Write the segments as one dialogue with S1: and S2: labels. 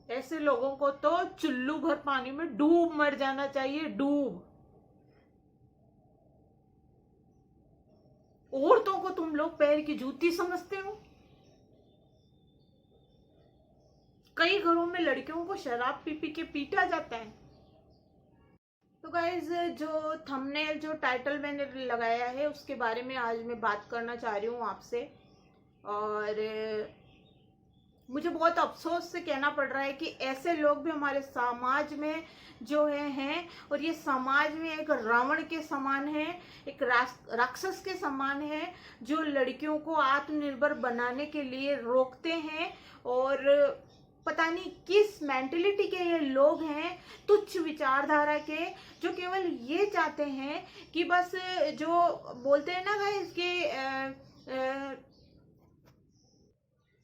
S1: ऐसे लोगों को तो चुल्लू भर पानी में डूब मर जाना चाहिए, डूब। औरतों को तुम लोग पैर की जूती समझते हो। कई घरों में लड़कियों को शराब पी पी के पीटा जाता है। तो गाइज, जो थंबनेल, जो टाइटल मैंने लगाया है उसके बारे में आज मैं बात करना चाह रही हूँ आपसे। और मुझे बहुत अफसोस से कहना पड़ रहा है कि ऐसे लोग भी हमारे समाज में जो हैं, और ये समाज में एक रावण के समान है, एक राक्षस के समान है, जो लड़कियों को आत्मनिर्भर बनाने के लिए रोकते हैं। और पता नहीं किस मेंटेलिटी के ये लोग हैं, तुच्छ विचारधारा के, जो केवल ये चाहते हैं कि बस, जो बोलते हैं ना गाइस कि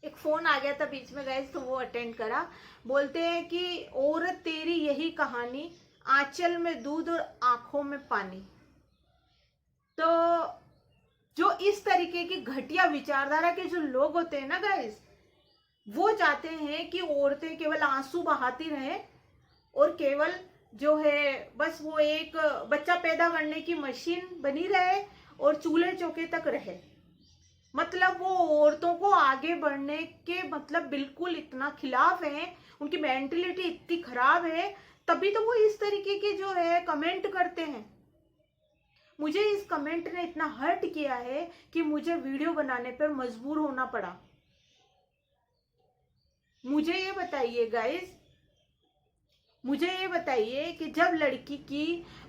S1: एक फोन आ गया था बीच में गाइस, तो वो अटेंड करा। बोलते हैं कि औरत तेरी यही कहानी, आंचल में दूध और आंखों में पानी। तो जो इस तरीके की घटिया विचारधारा के जो लोग होते हैं ना गाइस, वो चाहते हैं कि औरतें केवल आंसू बहाती रहें और केवल जो है बस वो एक बच्चा पैदा करने की मशीन बनी रहे और चूल्हे चौके तक रहे। मतलब वो औरतों को आगे बढ़ने के मतलब बिल्कुल इतना खिलाफ है, उनकी मेंटेलिटी इतनी खराब है, तभी तो वो इस तरीके के जो है कमेंट करते हैं। मुझे इस कमेंट ने इतना हर्ट किया है कि मुझे वीडियो बनाने पर मजबूर होना पड़ा। मुझे ये बताइए गाइस, मुझे ये बताइए कि जब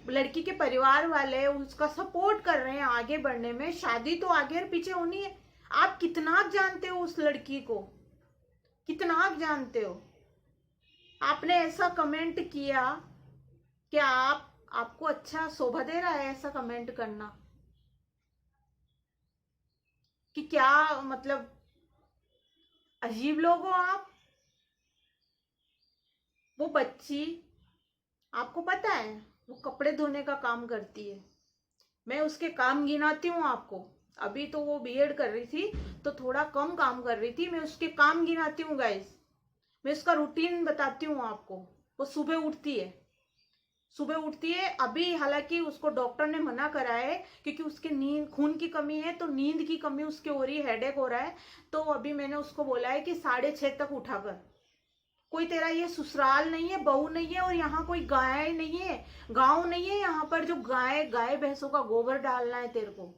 S1: लड़की के परिवार वाले उसका सपोर्ट कर रहे हैं आगे बढ़ने में, शादी तो आगे और पीछे होनी है। आप कितना जानते हो उस लड़की को, कितना जानते हो? आपने ऐसा कमेंट किया, क्या आपको अच्छा शोभा दे रहा है ऐसा कमेंट करना? कि क्या मतलब अजीब लोग हो आप। वो बच्ची, आपको पता है वो कपड़े धोने का काम करती है। मैं उसके काम गिनाती हूँ आपको। अभी तो वो बीएड कर रही थी तो थोड़ा कम काम कर रही थी, मैं उसके काम गिनाती हूँ गाइस। मैं उसका रूटीन बताती हूँ आपको। वो सुबह उठती है। अभी हालांकि उसको डॉक्टर ने मना करा है क्योंकि उसके नींद, खून की कमी है, तो नींद की कमी उसके हो रही है, हेडेक हो रहा है। तो अभी मैंने उसको बोला है कि 6:30 तक उठा कर। कोई तेरा ये ससुराल नहीं है, बहू नहीं है, और यहाँ कोई गाय नहीं है, गांव नहीं है यहाँ पर जो गाय भैंसों का गोबर डालना है तेरे को।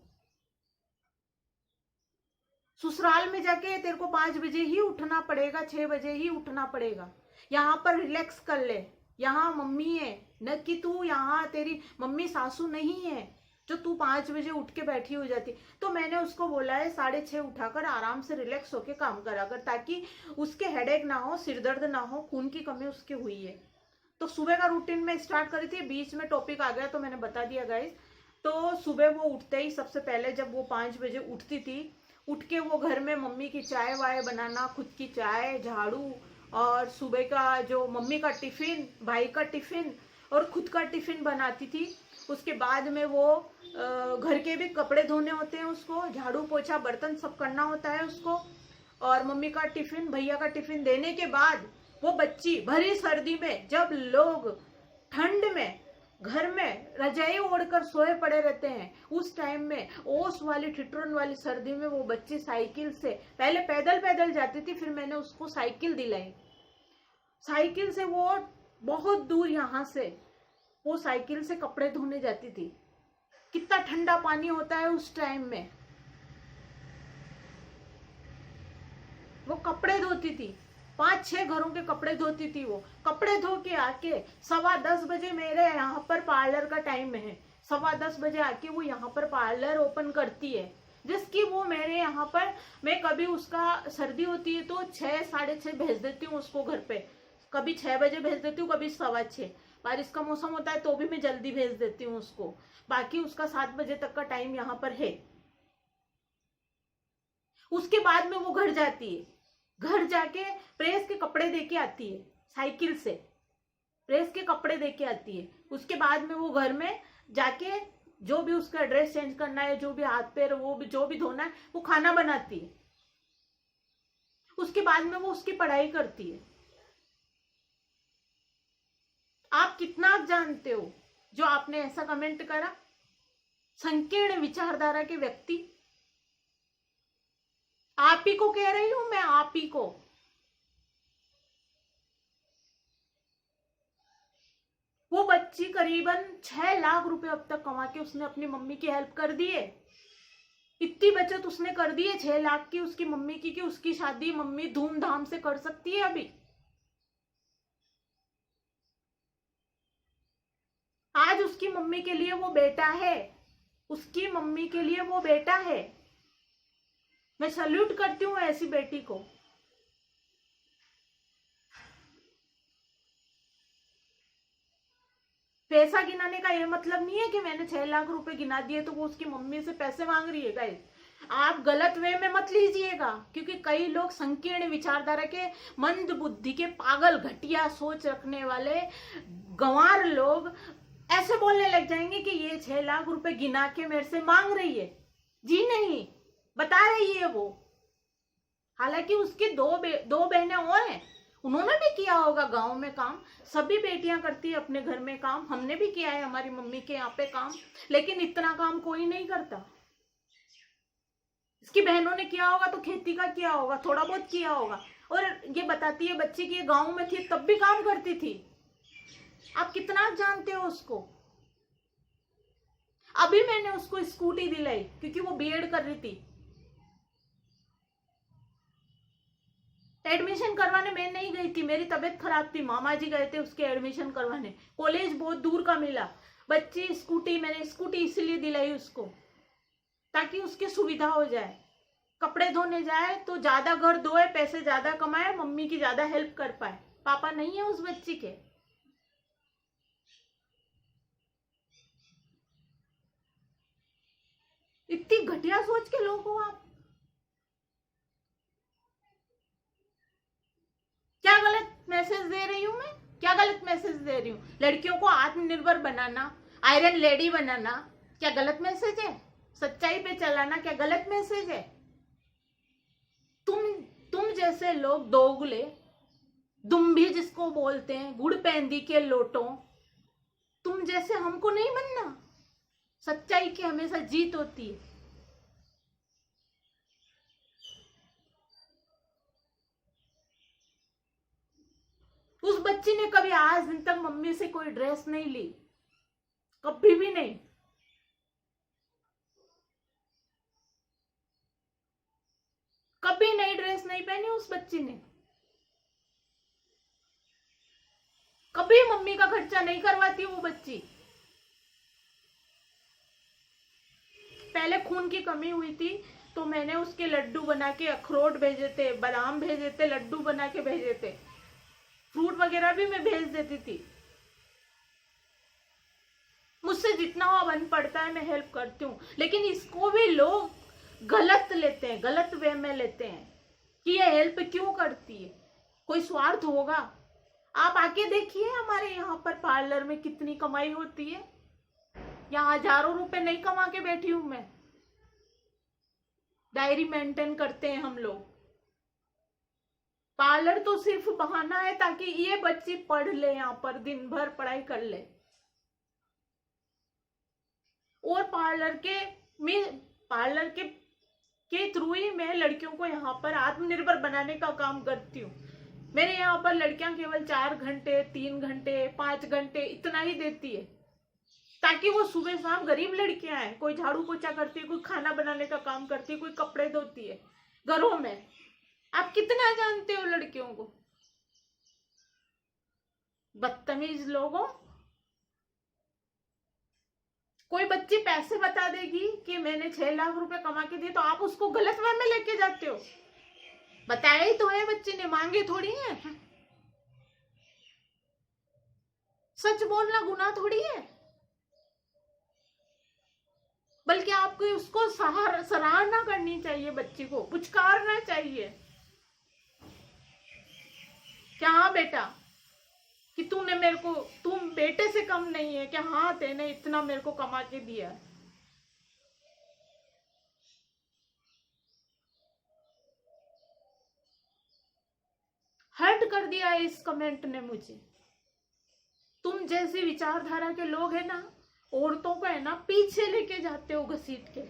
S1: ससुराल में जाके तेरे को 5 बजे ही उठना पड़ेगा, 6 बजे ही उठना पड़ेगा। यहाँ पर रिलैक्स कर ले। यहाँ मम्मी है, न कि तू यहाँ तेरी मम्मी सासू नहीं है जो तू 5 बजे उठ के बैठी हो जाती। तो मैंने उसको बोला है 6:30 उठाकर आराम से रिलैक्स होके काम करा कर, ताकि उसके हेडेक ना हो, सिरदर्द ना हो, खून की कमी उसके हुई है। तो सुबह का रूटीन में स्टार्ट करी थी, बीच में टॉपिक आ गया तो मैंने बता दिया गाइस। तो सुबह वो उठते ही सबसे पहले जब वो 5 बजे उठती थी, उठ के वो घर में मम्मी की चाय वाय बनाना, खुद की चाय, झाड़ू, और सुबह का जो मम्मी का टिफिन, भाई का टिफिन और खुद का टिफिन बनाती थी। उसके बाद में वो घर के भी कपड़े धोने होते हैं उसको, झाड़ू पोछा बर्तन सब करना होता है उसको, और मम्मी का टिफिन, भैया का टिफिन देने के बाद वो बच्ची भरी सर्दी में, जब लोग ठंड में घर में रजाई ओढ़कर सोए पड़े रहते हैं, उस टाइम में ओस वाली ठिठुरन वाली सर्दी में वो बच्ची साइकिल से, पहले पैदल पैदल जाती थी, फिर मैंने उसको साइकिल दिलाई। साइकिल से वो बहुत दूर यहाँ से वो साइकिल से कपड़े धोने जाती थी। कितना ठंडा पानी होता है उस टाइम में, वो कपड़े धोती थी, 5-6 घरों के कपड़े धोती थी। वो कपड़े धो के आके 10:15 बजे, मेरे यहाँ पर पार्लर का टाइम है, 10:15 बजे आके वो यहाँ पर पार्लर ओपन करती है, जिसकी वो मेरे यहाँ पर, मैं कभी उसका सर्दी होती है तो 6, 6:30 भेज देती हूँ उसको घर पे, कभी 6 बजे भेज देती हूँ, कभी 6:15। बारिश का मौसम होता है तो भी मैं जल्दी भेज देती हूँ उसको। बाकी उसका 7 बजे तक का टाइम यहाँ पर है। उसके बाद में वो घर जाती है, घर जाके प्रेस के कपड़े देके आती है, साइकिल से प्रेस के कपड़े देके आती है। उसके बाद में वो घर में जाके जो भी उसका ड्रेस चेंज करना है, जो भी हाथ पैर वो भी जो भी धोना है, वो खाना बनाती है। उसके बाद में वो उसकी पढ़ाई करती है। आप कितना जानते हो जो आपने ऐसा कमेंट करा? संकीर्ण विचारधारा के व्यक्ति, आप ही को कह रही हूं मैं, आप ही को। वो बच्ची करीबन 6 लाख रुपए अब तक कमा के उसने अपनी मम्मी की हेल्प कर दी है। इतनी बचत उसने कर दी है 6 लाख की उसकी मम्मी की, कि उसकी शादी मम्मी धूमधाम से कर सकती है अभी। आज उसकी मम्मी के लिए वो बेटा है, उसकी मम्मी के लिए वो बेटा है। मैं सल्यूट करती हूँ ऐसी बेटी को। पैसा गिनाने का ये मतलब नहीं है कि मैंने 6 लाख रुपए गिना दिए तो वो उसकी मम्मी से पैसे मांग रही है। गाइस, आप गलत वे में मत लीजिएगा, क्योंकि कई लोग संकीर्ण विचारधारा के, मंद बुद्धि के, पागल घटिया सोच रखने वाले गंवार लोग ऐसे बोलने लग जाएंगे कि ये 6 लाख रुपए गिना के मेरे से मांग रही है। जी नहीं, बता रही है वो। हालांकि उसकी दो बहनें और हैं, उन्होंने भी किया होगा गांव में काम। सभी बेटियां करती है अपने घर में काम, हमने भी किया है हमारी मम्मी के यहाँ पे काम, लेकिन इतना काम कोई नहीं करता। इसकी बहनों ने किया होगा तो खेती का किया होगा, थोड़ा बहुत किया होगा। और ये बताती है बच्ची की गांव में थी तब भी काम करती थी। आप कितना जानते हो उसको? अभी मैंने उसको स्कूटी दिलाई क्योंकि वो बीएड कर रही थी। एडमिशन करवाने मैं नहीं गई थी, मेरी तबीयत खराब थी, मामा जी गए थे उसके एडमिशन करवाने। कॉलेज बहुत दूर का मिला। बच्ची स्कूटी, मैंने स्कूटी इसलिए दिलाई उसको ताकि उसकी सुविधा हो जाए। कपड़े धोने जाए तो ज्यादा घर धोए, पैसे ज्यादा कमाए, मम्मी की ज्यादा हेल्प कर पाए। पापा नहीं है उस बच्ची के। इतनी घटिया सोच के लोग हो आप। क्या गलत मैसेज दे रही हूं मैं? क्या गलत मैसेज दे रही हूँ? लड़कियों को आत्मनिर्भर बनाना, आयरन लेडी बनाना, क्या गलत मैसेज है? सच्चाई पे चलाना क्या गलत मैसेज है? तुम तुम जैसे लोग दोगले, दुम्भी जिसको बोलते हैं, गुड़ पैंदी के लोटों, तुम जैसे हमको नहीं बनना। सच्चाई की हमेशा जीत होती है। उस बच्ची ने कभी आज दिन तक मम्मी से कोई ड्रेस नहीं ली, कभी भी नहीं। कभी नई ड्रेस नहीं पहनी उस बच्ची ने। कभी मम्मी का खर्चा नहीं करवाती वो बच्ची। पहले खून की कमी हुई थी तो मैंने उसके लड्डू बना के, अखरोट भेजे थे, बादाम भेजे थे, लड्डू बना के भेजे थे, फ्रूट वगैरह भी मैं भेज देती थी। मुझसे जितना हो बन पड़ता है मैं हेल्प करती हूँ, लेकिन इसको भी लोग गलत लेते हैं, गलत वे में लेते हैं कि ये हेल्प क्यों करती है, कोई स्वार्थ होगा। आप आके देखिए हमारे यहाँ पर पार्लर में कितनी कमाई होती है। यहाँ हजारों रुपए नहीं कमा के बैठी हूं मैं। डायरी मेंटेन करते हैं हम लोग। पार्लर तो सिर्फ बहाना है ताकि ये बच्ची पढ़ ले, यहाँ पर दिन भर पढ़ाई कर ले। और पार्लर के थ्रू ही मैं लड़कियों को यहाँ पर आत्मनिर्भर बनाने का काम करती हूँ। मेरे यहाँ पर लड़कियां केवल 4 घंटे, 3 घंटे, 5 घंटे इतना ही देती है, ताकि वो सुबह शाम, गरीब लड़कियां हैं, कोई झाड़ू पोछा करती है, कोई खाना बनाने का काम करती है, कोई कपड़े धोती है घरों में। आप कितना जानते हो लड़कियों को? बदतमीज लोगों। कोई बच्ची पैसे बता देगी कि मैंने 6 लाख रुपए कमा के दिए तो आप उसको गलत वे में लेके जाते हो। बताया ही तो है, बच्ची ने मांगे थोड़ी है। सच बोलना गुनाह थोड़ी है, बल्कि आपको उसको सराहना करनी चाहिए, बच्ची को पुचकारना चाहिए। क्या हाँ बेटा, कि तूने मेरे को, तुम बेटे से कम नहीं है क्या? हाँ, तेने इतना मेरे को कमा के दिया। हर्ट कर दिया है इस कमेंट ने मुझे। तुम जैसी विचारधारा के लोग हैं ना, औरतों को है ना पीछे लेके जाते हो घसीट के।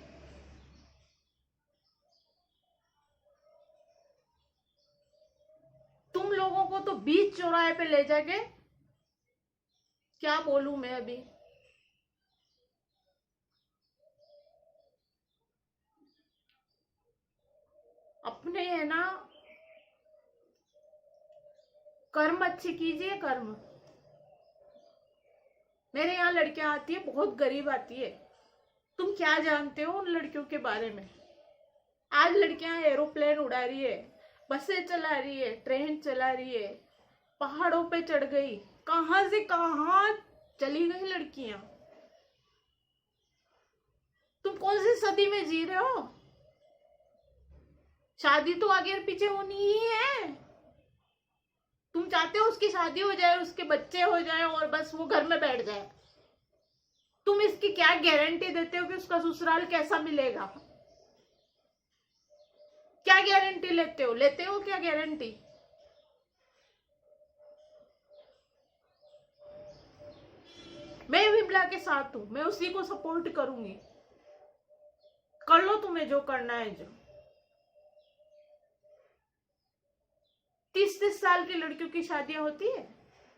S1: तुम लोगों को तो बीच चौराहे पे ले जाके, क्या बोलूं मैं अभी। अपने है ना कर्म अच्छे कीजिए, कर्म। मेरे यहाँ लड़कियां आती है, बहुत गरीब आती है। तुम क्या जानते हो उन लड़कियों के बारे में? आज लड़कियां एरोप्लेन उड़ा रही है, बसें चला रही है, ट्रेन चला रही है, पहाड़ों पे चढ़ गई, कहां से कहां चली गई लड़कियां। तुम कौन सी सदी में जी रहे हो? शादी तो आगे और पीछे होनी ही है। तुम चाहते हो उसकी शादी हो जाए, उसके बच्चे हो जाए और बस वो घर में बैठ जाए। तुम इसकी क्या गारंटी देते हो कि उसका ससुराल कैसा मिलेगा? क्या गारंटी लेते हो क्या गारंटी? मैं विमला के साथ हूं, मैं उसी को सपोर्ट करूंगी। कर लो तुम्हें जो करना है। जो 30-30 साल की लड़कियों की शादियां होती है,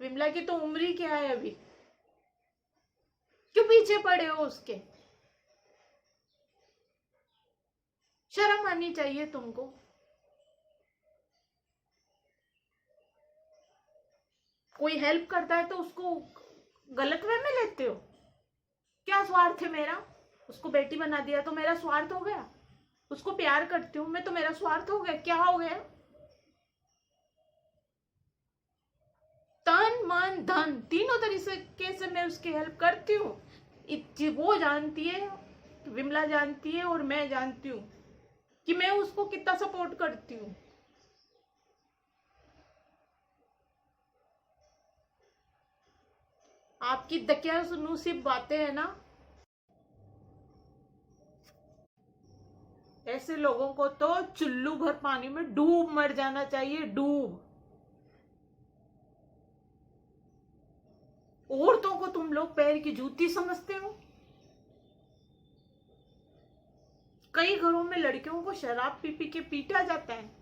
S1: विमला की तो उम्र ही क्या है अभी। क्यों पीछे पड़े हो उसके? शर्म आनी चाहिए तुमको। कोई हेल्प करता है तो उसको गलत वे में लेते हो। क्या स्वार्थ है मेरा? उसको बेटी बना दिया तो मेरा स्वार्थ हो गया? उसको प्यार करती हूं मैं तो मेरा स्वार्थ हो गया? क्या हो गया? तन मन धन तीनों तरीके से मैं उसकी हेल्प करती हूँ। वो जानती है, विमला जानती है और मैं जानती हूँ कि मैं उसको कितना सपोर्ट करती हूँ। आपकी दकिया नुसीब बातें है ना, ऐसे लोगों को तो चुल्लू भर पानी में डूब मर जाना चाहिए, डूब। औरतों को तुम लोग पैर की जूती समझते हो। कई घरों में लड़कियों को शराब पी पी के पीटा जाता है।